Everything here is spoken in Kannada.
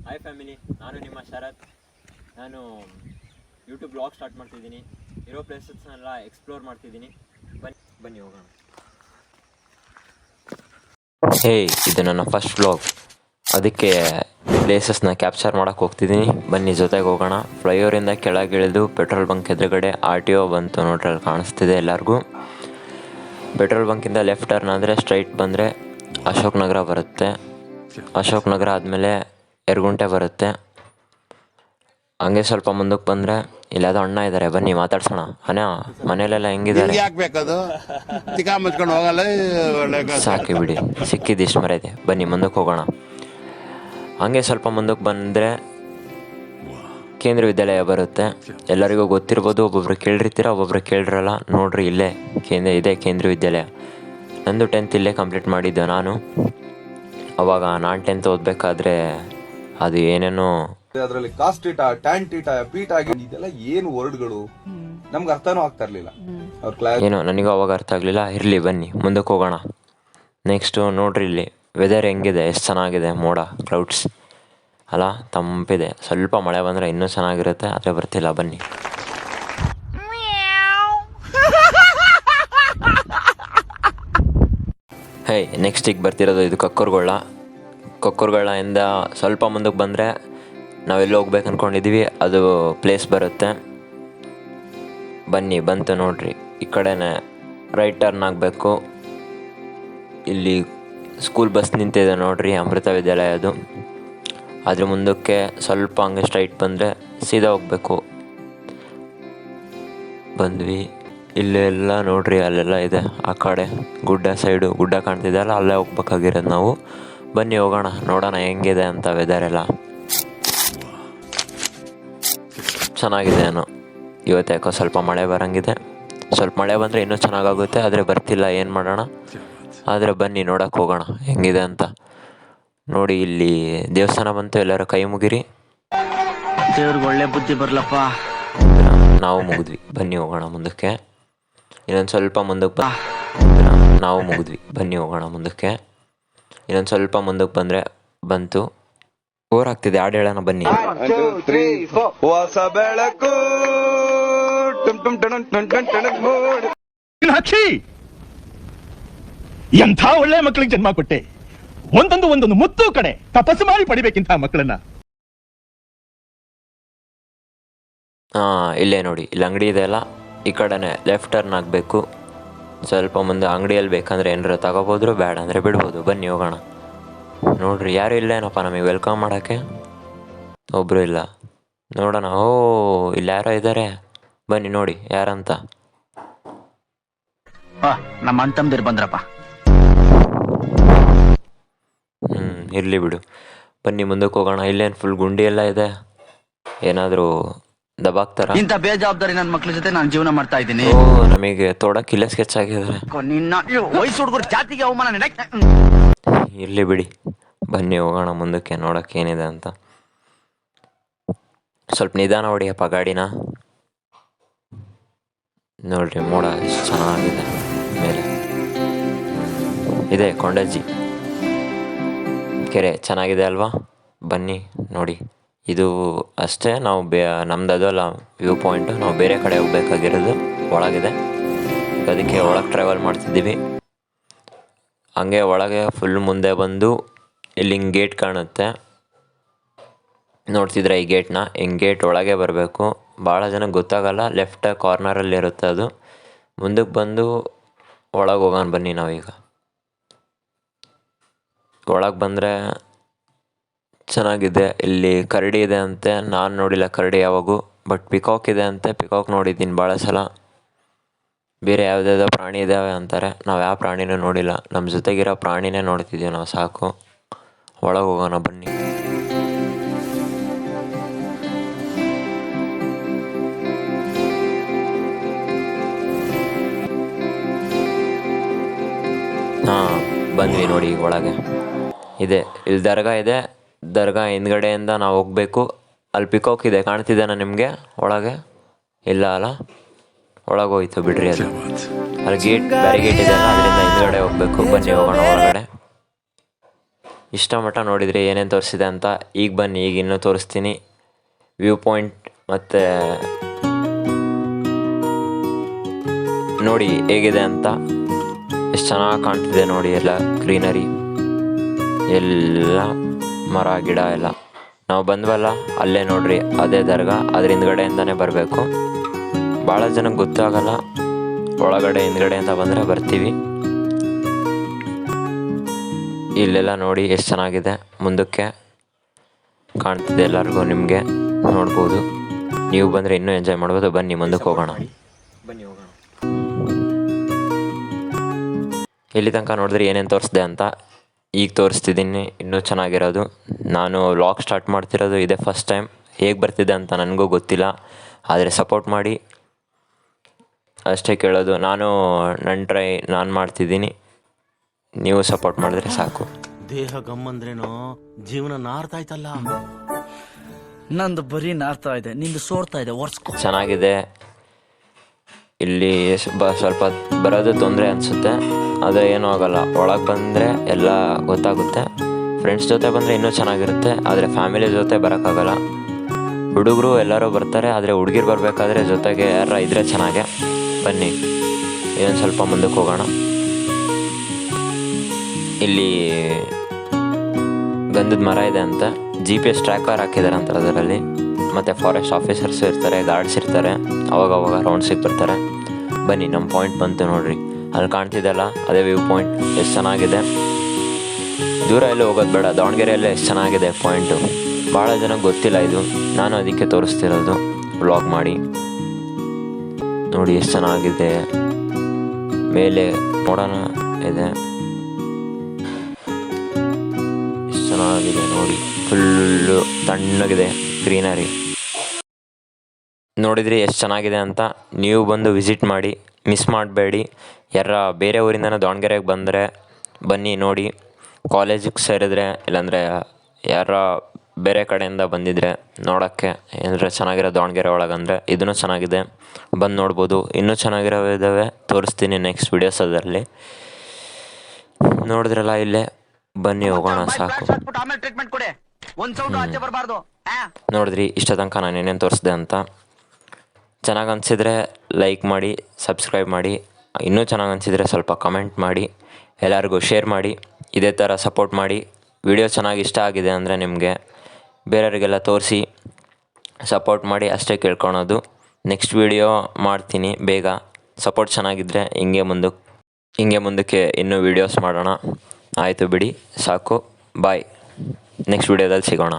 ಹಾಯ್ ಫ್ಯಾಮಿಲಿ, ನಾನು ನಿಮ್ಮ ಶರತ್. ನಾನು ಯೂಟ್ಯೂಬ್ ಬ್ಲಾಗ್ ಸ್ಟಾರ್ಟ್ ಮಾಡ್ತಿದ್ದೀನಿ. ಇರೋ ಪ್ಲೇಸಸ್ನೆಲ್ಲ ಎಕ್ಸ್ಪ್ಲೋರ್ ಮಾಡ್ತಿದ್ದೀನಿ. ಬನ್ನಿ ಹೋಗೋಣ. ಹೇ, ಇದು ನನ್ನ ಫಸ್ಟ್ ಬ್ಲಾಗ್. ಅದಕ್ಕೆ ಪ್ಲೇಸಸ್ನ ಕ್ಯಾಪ್ಚರ್ ಮಾಡೋಕ್ಕೆ ಹೋಗ್ತಿದ್ದೀನಿ. ಬನ್ನಿ ಜೊತೆಗೆ ಹೋಗೋಣ. ಫ್ಲೈಓವರಿಂದ ಕೆಳಗಿಳಿದು ಪೆಟ್ರೋಲ್ ಬಂಕ್ ಎದುರುಗಡೆ RTO ಬಂತು ನೋಡ್ರಿ, ಅಲ್ಲಿ ಕಾಣಿಸ್ತಿದೆ ಎಲ್ಲರಿಗೂ. ಪೆಟ್ರೋಲ್ ಬಂಕಿಂದ ಲೆಫ್ಟ್ ಟರ್ನ್ ಆದರೆ ಸ್ಟ್ರೈಟ್ ಬಂದರೆ ಅಶೋಕ್ ನಗರ ಬರುತ್ತೆ. ಅಶೋಕ್ ನಗರ ಆದಮೇಲೆ ಯರಗುಂಟೆ ಬರುತ್ತೆ. ಹಂಗೆ ಸ್ವಲ್ಪ ಮುಂದಕ್ಕೆ ಬಂದರೆ ಇಲ್ಲಿ ಯಾವುದೋ ಅಣ್ಣ ಇದ್ದಾರೆ, ಬನ್ನಿ ಮಾತಾಡ್ಸೋಣ. ಅಣ್ಣ, ಮನೇಲೆಲ್ಲ ಹೆಂಗಿದ್ದಾರೆ? ಸಾಕಿ ಬಿಡಿ, ಸಿಕ್ಕಿದ್ದಿಷ್ಟು ಮರೆಯಿದೆ. ಬನ್ನಿ ಮುಂದಕ್ಕೆ ಹೋಗೋಣ. ಹಂಗೆ ಸ್ವಲ್ಪ ಮುಂದಕ್ಕೆ ಬಂದರೆ ಕೇಂದ್ರ ವಿದ್ಯಾಲಯ ಬರುತ್ತೆ. ಎಲ್ಲರಿಗೂ ಗೊತ್ತಿರ್ಬೋದು, ಒಬ್ಬೊಬ್ರು ಕೇಳಿರ್ತೀರ, ಒಬ್ಬೊಬ್ರು ಕೇಳಿರಲ್ಲ. ನೋಡ್ರಿ, ಇಲ್ಲೇ ಇದೆ ಕೇಂದ್ರ ವಿದ್ಯಾಲಯ. ನಂದು 10th ಇಲ್ಲೇ ಕಂಪ್ಲೀಟ್ ಮಾಡಿದ್ದೆ ನಾನು. ಅವಾಗ ನಾನು 10th ಓದಬೇಕಾದ್ರೆ ಅದು ಏನೇನೋ ಅದರಲ್ಲಿ cost theta, tan theta, pita ಇದೆಲ್ಲ ಏನು ವರ್ಡ್ಗಳು ನಮ್ಗೆ ಅರ್ಥನೂ ಆಗ್ತಾ ಇರ್ಲಿಲ್ಲ. ಅವ್ರ ಕ್ಲಾಸ್ ಏನೋ ನನಗೂ ಅವಾಗ ಅರ್ಥ ಆಗಲಿಲ್ಲ. ಇರಲಿ, ಬನ್ನಿ ಮುಂದಕ್ಕೆ ಹೋಗೋಣ. ನೆಕ್ಸ್ಟು ನೋಡ್ರಿ, ಇಲ್ಲಿ ವೆದರ್ ಹೆಂಗಿದೆ, ಎಷ್ಟು ಚೆನ್ನಾಗಿದೆ. ಮೋಡ, ಕ್ಲೌಡ್ಸ್ ಅಲ್ಲ, ತಂಪಿದೆ. ಸ್ವಲ್ಪ ಮಳೆ ಬಂದರೆ ಇನ್ನೂ ಚೆನ್ನಾಗಿರುತ್ತೆ, ಆದರೆ ಬರ್ತಿಲ್ಲ. ಬನ್ನಿ. ಹೇ, ನೆಕ್ಸ್ಟ್ ಈಗ ಬರ್ತಿರೋದು ಇದು ಕೊಕ್ಕೂರುಗೊಳ್ಳ. ಕೊಕ್ಕೂರುಗೊಳ್ಳದಿಂದ ಸ್ವಲ್ಪ ಮುಂದಕ್ಕೆ ಬಂದರೆ ನಾವೆಲ್ಲಿ ಹೋಗ್ಬೇಕು ಅಂದ್ಕೊಂಡಿದ್ದೀವಿ ಅದು ಪ್ಲೇಸ್ ಬರುತ್ತೆ. ಬನ್ನಿ, ಬಂತು ನೋಡ್ರಿ. ಈ ಕಡೆನೇ ರೈಟ್ ಟರ್ನ್ ಆಗಬೇಕು. ಇಲ್ಲಿ ಸ್ಕೂಲ್ ಬಸ್ ನಿಂತಿದೆ ನೋಡ್ರಿ, ಅಮೃತ ವಿದ್ಯಾಲಯದು. ಅದ್ರ ಮುಂದಕ್ಕೆ ಸ್ವಲ್ಪ ಹಂಗೆ ಸ್ಟ್ರೈಟ್ ಬಂದರೆ ಸೀದಾ ಹೋಗ್ಬೇಕು. ಬಂದ್ವಿ. ಇಲ್ಲೆಲ್ಲ ನೋಡ್ರಿ, ಅಲ್ಲೆಲ್ಲ ಇದೆ. ಆ ಕಡೆ ಗುಡ್ಡ ಸೈಡು, ಗುಡ್ಡ ಕಾಣ್ತಿದೆ ಅಲ್ಲ, ಅಲ್ಲೇ ಹೋಗ್ಬೇಕಾಗಿರೋದು ನಾವು. ಬನ್ನಿ ಹೋಗೋಣ, ನೋಡೋಣ ಹೆಂಗಿದೆ ಅಂತ. ವೆದರ್ ಎಲ್ಲ ಚೆನ್ನಾಗಿದೆ ಏನೋ. ಇವತ್ತು ಯಾಕೋ ಸ್ವಲ್ಪ ಮಳೆ ಬರೋಂಗಿದೆ. ಸ್ವಲ್ಪ ಮಳೆ ಬಂದರೆ ಇನ್ನೂ ಚೆನ್ನಾಗಾಗುತ್ತೆ, ಆದರೆ ಬರ್ತಿಲ್ಲ, ಏನು ಮಾಡೋಣ. ಆದರೆ ಬನ್ನಿ ನೋಡೋಕೆ ಹೋಗೋಣ ಹೆಂಗಿದೆ ಅಂತ. ನೋಡಿ, ಇಲ್ಲಿ ದೇವಸ್ಥಾನ ಬಂತು. ಎಲ್ಲರೂ ಕೈ ಮುಗಿರಿ. ದೇವ್ರಿಗೆ ಒಳ್ಳೆ ಬುದ್ಧಿ ಬರಲಪ್ಪ. ನಾವು ಮುಗಿದ್ವಿ. ಬನ್ನಿ ಹೋಗೋಣ ಮುಂದಕ್ಕೆ. ಇನ್ನೊಂದು ಸ್ವಲ್ಪ ಮುಂದಕ್ಕೆ ನಾವು ಮುಗಿದ್ವಿ. ಬನ್ನಿ ಹೋಗೋಣ ಮುಂದಕ್ಕೆ. ಇನ್ನೊಂದು ಸ್ವಲ್ಪ ಮುಂದಕ್ಕೆ ಬಂದರೆ ಬಂತು. ಬೋರ್ ಆಗ್ತಿದೆ, ಹಾಡು ಹೇಳೋಣ ಬನ್ನಿ. ಹೊಸ ಬೆಳಕು ಮೀನಾಕ್ಷಿ, ಎಂಥ ಒಳ್ಳೆ ಮಕ್ಕಳಿಗೆ ಜನ್ಮ ಕೊಟ್ಟೆ. ಒಂದೊಂದು ಮುತ್ತು ಕಡೆ ತಪಸ್ಸು ಮಾಡಿ ಪಡಿಬೇಕಿಂತ ಮಕ್ಕಳನ್ನ. ಇಲ್ಲೇ ನೋಡಿ, ಇಲ್ಲಿ ಅಂಗಡಿ ಇದೆ ಅಲ್ಲ, ಈ ಕಡೆನೇ ಲೆಫ್ಟ್ ಟರ್ನ್ ಆಗಬೇಕು. ಸ್ವಲ್ಪ ಮುಂದೆ ಅಂಗಡಿಯಲ್ಲಿ ಬೇಕಂದ್ರೆ ಏನಾರು ತಗೋಬೋದು, ಬೇಡ ಅಂದರೆ ಬಿಡ್ಬೋದು. ಬನ್ನಿ ಹೋಗೋಣ. ನೋಡ್ರಿ, ಯಾರು ಇಲ್ಲ ಏನಪ್ಪ ನಮಗೆ ವೆಲ್ಕಮ್ ಮಾಡೋಕ್ಕೆ? ಒಬ್ಬರು ಇಲ್ಲ. ನೋಡೋಣ. ಓ, ಇಲ್ಲಿ ಯಾರೋ ಇದ್ದಾರೆ. ಬನ್ನಿ ನೋಡಿ ಯಾರಂತ. ನಮ್ಮ ಅಣ್ಣ ತಮ್ಮದಿರು ಬಂದ್ರಪ್ಪ. ಇರಲಿ ಬಿಡು. ಬನ್ನಿ ಮುಂದಕ್ಕೆ ಹೋಗೋಣ. ಇಲ್ಲೇನು ಫುಲ್ ಗುಂಡಿ ಎಲ್ಲ ಇದೆ, ಏನಾದರೂ ದಬಾಕ್ತಾರ? ಇಂಥ ಬೇಜವಾಬ್ದಾರಿ ನನ್ನ ಮಕ್ಳ ಜೊತೆ ನಾನು ಜೀವನ ಮಾಡ್ತಾ ಇದ್ದೀನಿ. ಓ, ನಮಗೆ ತೋಡಕ್ಕೆ ಇಲ್ಲೇ ಸ್ಕೆಚ್ ಆಗಿದ್ದಾರೆ. ನಿನ್ನ ವಯಸ್ಸು ಹುಡುಗರು ಜಾತಿಗೆ ಅವಮಾನ. ಇರಲಿ ಬಿಡಿ, ಬನ್ನಿ ಹೋಗೋಣ ಮುಂದಕ್ಕೆ, ನೋಡೋಕೆ ಏನಿದೆ ಅಂತ. ಸ್ವಲ್ಪ ನಿಧಾನ ಹೊಡಿಯಪ್ಪ ಗಾಡಿನ. ನೋಡ್ರಿ, ಮೋಡ ಎಷ್ಟು ಚೆನ್ನಾಗಿದೆ ಮೇಲೆ. ಇದೆ ಕೊಂಡಜ್ಜಿ ಕೆರೆ, ಚೆನ್ನಾಗಿದೆ ಅಲ್ವಾ? ಬನ್ನಿ ನೋಡಿ. ಇದು ಅಷ್ಟೇ, ನಾವು ನಮ್ದು ಅದಲ್ಲ ವ್ಯೂ ಪಾಯಿಂಟು. ನಾವು ಬೇರೆ ಕಡೆ ಹೋಗ್ಬೇಕಾಗಿರೋದು ಒಳಗಿದೆ. ಅದಕ್ಕೆ ಒಳಗೆ ಟ್ರಾವೆಲ್ ಮಾಡ್ತಿದ್ದೀವಿ. ಹಂಗೆ ಒಳಗೆ ಫುಲ್ ಮುಂದೆ ಬಂದು ಇಲ್ಲಿ ಹಿಂಗೆ ಗೇಟ್ ಕಾಣುತ್ತೆ, ನೋಡ್ತಿದ್ರೆ ಈ ಗೇಟ್ನ. ಹಿಂಗೆ ಗೇಟ್ ಒಳಗೆ ಬರಬೇಕು. ಭಾಳ ಜನಕ್ಕೆ ಗೊತ್ತಾಗಲ್ಲ, ಲೆಫ್ಟ್ ಕಾರ್ನರಲ್ಲಿರುತ್ತೆ ಅದು. ಮುಂದಕ್ಕೆ ಬಂದು ಒಳಗೆ ಹೋಗೋಣ ಬನ್ನಿ ನಾವೀಗ. ಒಳಗೆ ಬಂದರೆ ಚೆನ್ನಾಗಿದೆ. ಇಲ್ಲಿ ಕರಡಿ ಇದೆ ಅಂತೆ. ನಾನು ನೋಡಿಲ್ಲ ಕರಡಿ ಯಾವಾಗೂ, ಬಟ್ ಪಿಕಾಕ್ ಇದೆ ಅಂತೆ. ಪಿಕಾಕ್ ನೋಡಿದ್ದೀನಿ ಭಾಳ ಸಲ. ಬೇರೆ ಯಾವುದ್ಯಾವುದೋ ಪ್ರಾಣಿ ಇದ್ದಾವೆ ಅಂತಾರೆ, ನಾವು ಯಾವ ಪ್ರಾಣಿನೂ ನೋಡಿಲ್ಲ. ನಮ್ಮ ಜೊತೆಗಿರೋ ಪ್ರಾಣಿನೇ ನೋಡ್ತಿದ್ದೀವಿ ನಾವು, ಸಾಕು. ಒಳಗೆ ಹೋಗೋಣ ಬನ್ನಿ. ಬಂದ್ವಿ ನೋಡಿ ಒಳಗೆ. ಇದೆ, ಇಲ್ಲಿ ದರ್ಗಾ ಇದೆ. ದರ್ಗಾ ಹಿಂದ್ಗಡೆಯಿಂದ ನಾವು ಹೋಗಬೇಕು. ಅಲ್ಲಿ ಪಿಕಾಕ್ ಇದೆ, ಕಾಣ್ತಿದ್ದೇನಾ ನಿಮಗೆ? ಒಳಗೆ ಇಲ್ಲ ಅಲ್ಲ, ಒಳಗೆ ಹೋಯ್ತು ಬಿಡ್ರಿ ಅದು. ಅಲ್ಲಿ ಗೇಟ್, ಬ್ಯಾರಿಗೇಟ್ ಇದೆ ಅಲ್ಲ, ಅದರಿಂದ ಹಿಂದ್ಗಡೆ ಹೋಗ್ಬೇಕು. ಬನ್ನಿ ಹೋಗೋಣ ಒಳಗಡೆ. ಇಷ್ಟ ಮಟ್ಟ ನೋಡಿದರೆ ಏನೇನು ತೋರಿಸಿದೆ ಅಂತ. ಈಗ ಬನ್ನಿ, ಈಗ ಇನ್ನೂ ತೋರಿಸ್ತೀನಿ. ವ್ಯೂ ಪಾಯಿಂಟ್ ಮತ್ತು ನೋಡಿ ಹೇಗಿದೆ ಅಂತ. ಎಷ್ಟು ಚೆನ್ನಾಗಿ ಕಾಣ್ತಿದೆ ನೋಡಿ, ಎಲ್ಲ ಗ್ರೀನರಿ, ಎಲ್ಲ ಮರ ಗಿಡ ಎಲ್ಲ. ನಾವು ಬಂದ್ವಲ್ಲ ಅಲ್ಲೇ ನೋಡ್ರಿ, ಅದೇ ದರ್ಗಾ, ಅದ್ರ ಹಿಂದ್ಗಡೆಯಿಂದನೇ ಬರಬೇಕು. ಭಾಳ ಜನಕ್ಕೆ ಗೊತ್ತಾಗಲ್ಲ, ಒಳಗಡೆ ಹಿಂದ್ಗಡೆ ಅಂತ ಬಂದರೆ ಬರ್ತೀವಿ. ಇಲ್ಲೆಲ್ಲ ನೋಡಿ ಎಷ್ಟು ಚೆನ್ನಾಗಿದೆ, ಮುಂದಕ್ಕೆ ಕಾಣ್ತಿದೆ ಎಲ್ಲರಿಗೂ, ನಿಮಗೆ ನೋಡ್ಬೋದು. ನೀವು ಬಂದರೆ ಇನ್ನೂ ಎಂಜಾಯ್ ಮಾಡ್ಬೋದು. ಬನ್ನಿ ಮುಂದಕ್ಕೆ ಹೋಗೋಣ. ಬನ್ನಿ ಹೋಗೋಣ. ಇಲ್ಲಿ ತನಕ ನೋಡಿದ್ರೆ ಏನೇನು ತೋರಿಸ್ದೆ ಅಂತ ಈಗ ತೋರಿಸ್ತಿದ್ದೀನಿ. ಇನ್ನೂ ಚೆನ್ನಾಗಿರೋದು. ನಾನು ವ್ಲಾಗ್ ಸ್ಟಾರ್ಟ್ ಮಾಡ್ತಿರೋದು ಇದೇ ಫಸ್ಟ್ ಟೈಮ್. ಹೇಗೆ ಬರ್ತಿದೆ ಅಂತ ನನಗೂ ಗೊತ್ತಿಲ್ಲ, ಆದರೆ ಸಪೋರ್ಟ್ ಮಾಡಿ ಅಷ್ಟೇ ಕೇಳೋದು. ನಾನು ಮಾಡ್ತಿದ್ದೀನಿ, ನೀವು ಸಪೋರ್ಟ್ ಮಾಡಿದ್ರೆ ಸಾಕು. ದೇಹ ಗಮ್ಮಂದ್ರೇನೋ ಜೀವನ ನಾರ್ತಾಯ್ತಲ್ಲ. ನಂದು ಬರೀ ನಾರ್ತಾ ಇದೆ, ನಿಂದು ಸೋರ್ತಾ ಇದೆ. ಒರ್ಸ್ಕೊ. ಚೆನ್ನಾಗಿದೆ. ಇಲ್ಲಿ ಸ್ವಲ್ಪ ಬರೋದು ತೊಂದರೆ ಅನಿಸುತ್ತೆ, ಆದರೆ ಏನೂ ಆಗಲ್ಲ. ಒಳಗೆ ಬಂದರೆ ಎಲ್ಲ ಗೊತ್ತಾಗುತ್ತೆ. ಫ್ರೆಂಡ್ಸ್ ಜೊತೆ ಬಂದರೆ ಇನ್ನೂ ಚೆನ್ನಾಗಿರುತ್ತೆ, ಆದರೆ ಫ್ಯಾಮಿಲಿ ಜೊತೆ ಬರೋಕ್ಕಾಗಲ್ಲ. ಹುಡುಗರು ಎಲ್ಲರೂ ಬರ್ತಾರೆ, ಆದರೆ ಹುಡುಗಿರು ಬರಬೇಕಾದ್ರೆ ಜೊತೆಗೆ ಯಾರ ಇದ್ದರೆ ಚೆನ್ನಾಗೆ. ಬನ್ನಿ ಇನ್ನೊಂದು ಸ್ವಲ್ಪ ಮುಂದಕ್ಕೆ ಹೋಗೋಣ. ಇಲ್ಲಿ ಗಂಧದ ಮರ ಇದೆ ಅಂತ, GPS ಟ್ರ್ಯಾಕರ್ ಹಾಕಿದ್ದಾರೆ ಅಂತಾರೆ ಅದರಲ್ಲಿ. ಮತ್ತು ಫಾರೆಸ್ಟ್ ಆಫೀಸರ್ಸ್ ಇರ್ತಾರೆ, ಗಾರ್ಡ್ಸ್ ಇರ್ತಾರೆ, ಅವಾಗವಾಗ ರೌಂಡ್ಸಿಗೆ ಬರ್ತಾರೆ. ಬನ್ನಿ, ನಮ್ಮ ಪಾಯಿಂಟ್ ಬಂತು ನೋಡ್ರಿ, ಅಲ್ಲಿ ಕಾಣ್ತಿದ್ದಲ್ಲ ಅದೇ ವ್ಯೂ ಪಾಯಿಂಟ್. ಎಷ್ಟು ಚೆನ್ನಾಗಿದೆ. ದೂರ ಎಲ್ಲೂ ಹೋಗೋದು ಬೇಡ, ದಾವಣಗೆರೆಯಲ್ಲೇ ಎಷ್ಟು ಚೆನ್ನಾಗಿದೆ ಪಾಯಿಂಟು. ಭಾಳ ಜನಕ್ಕೆ ಗೊತ್ತಿಲ್ಲ ಇದು, ನಾನು ಅದಕ್ಕೆ ತೋರಿಸ್ತಿರೋದು ವ್ಲಾಗ್ ಮಾಡಿ. ನೋಡಿ ಎಷ್ಟು ಚೆನ್ನಾಗಿದೆ. ಮೇಲೆ ನೋಡೋಣ ಇದೆ, ಎಷ್ಟು ಚೆನ್ನಾಗಿದೆ ನೋಡಿ. ಫುಲ್ಲು ತಣ್ಣಗಿದೆ ಗ್ರೀನರಿ. ನೋಡಿದ್ರಿ ಎಷ್ಟು ಚೆನ್ನಾಗಿದೆ ಅಂತ. ನೀವು ಬಂದು ವಿಸಿಟ್ ಮಾಡಿ, ಮಿಸ್ ಮಾಡಬೇಡಿ. ಯಾರ ಬೇರೆ ಊರಿಂದನೂ ದಾವಣಗೆರೆಗೆ ಬಂದರೆ ಬನ್ನಿ ನೋಡಿ. ಕಾಲೇಜಿಗೆ ಸೇರಿದ್ರೆ, ಇಲ್ಲಾಂದರೆ ಯಾರ ಬೇರೆ ಕಡೆಯಿಂದ ಬಂದಿದ್ದರೆ ನೋಡೋಕ್ಕೆ ಏನಾದರೆ ಚೆನ್ನಾಗಿರೋ ದಾವಣಗೆರೆ ಒಳಗಂದರೆ ಇದೂ ಚೆನ್ನಾಗಿದೆ, ಬಂದು ನೋಡ್ಬೋದು. ಇನ್ನೂ ಚೆನ್ನಾಗಿರೋ ಇದ್ದಾವೆ, ತೋರಿಸ್ತೀನಿ ನೆಕ್ಸ್ಟ್ ವೀಡಿಯೋಸಲ್ಲಿ. ನೋಡಿದ್ರಲ್ಲ ಇಲ್ಲೇ, ಬನ್ನಿ ಹೋಗೋಣ ಸಾಕು. ಆಮೇಲೆ ಟ್ರೀಟ್ಮೆಂಟ್ ಕೊಡಿ, ಒಂದ್ ಸೌಂಡ್ ಆಚೆ ಬರಬಾರ್ದು. ನೋಡಿದ್ರಿ ಇಷ್ಟ ತನಕ ನಾನು ಏನೇನು ತೋರಿಸ್ದೆ ಅಂತ. ಚೆನ್ನಾಗಿ ಅನಿಸಿದರೆ ಲೈಕ್ ಮಾಡಿ, ಸಬ್ಸ್ಕ್ರೈಬ್ ಮಾಡಿ. ಇನ್ನೂ ಚೆನ್ನಾಗಿ ಅನಿಸಿದರೆ ಸ್ವಲ್ಪ ಕಮೆಂಟ್ ಮಾಡಿ, ಎಲ್ಲರಿಗೂ ಶೇರ್ ಮಾಡಿ. ಇದೇ ಥರ ಸಪೋರ್ಟ್ ಮಾಡಿ. ವಿಡಿಯೋ ಚೆನ್ನಾಗಿ ಇಷ್ಟ ಆಗಿದೆ ಅಂದರೆ ನಿಮಗೆ ಬೇರೆಯವರಿಗೆಲ್ಲ ತೋರಿಸಿ ಸಪೋರ್ಟ್ ಮಾಡಿ, ಅಷ್ಟೇ ಕೇಳ್ಕೊಳೋದು. ನೆಕ್ಸ್ಟ್ ವಿಡಿಯೋ ಮಾಡ್ತೀನಿ ಬೇಗ. ಸಪೋರ್ಟ್ ಚೆನ್ನಾಗಿದ್ದರೆ ಹಿಂಗೆ ಮುಂದಕ್ಕೆ ಇನ್ನೂ ವೀಡಿಯೋಸ್ ಮಾಡೋಣ. ಆಯಿತು ಬಿಡಿ, ಸಾಕು, ಬಾಯ್. ನೆಕ್ಸ್ಟ್ ವಿಡಿಯೋದಲ್ಲಿ ಸಿಗೋಣ.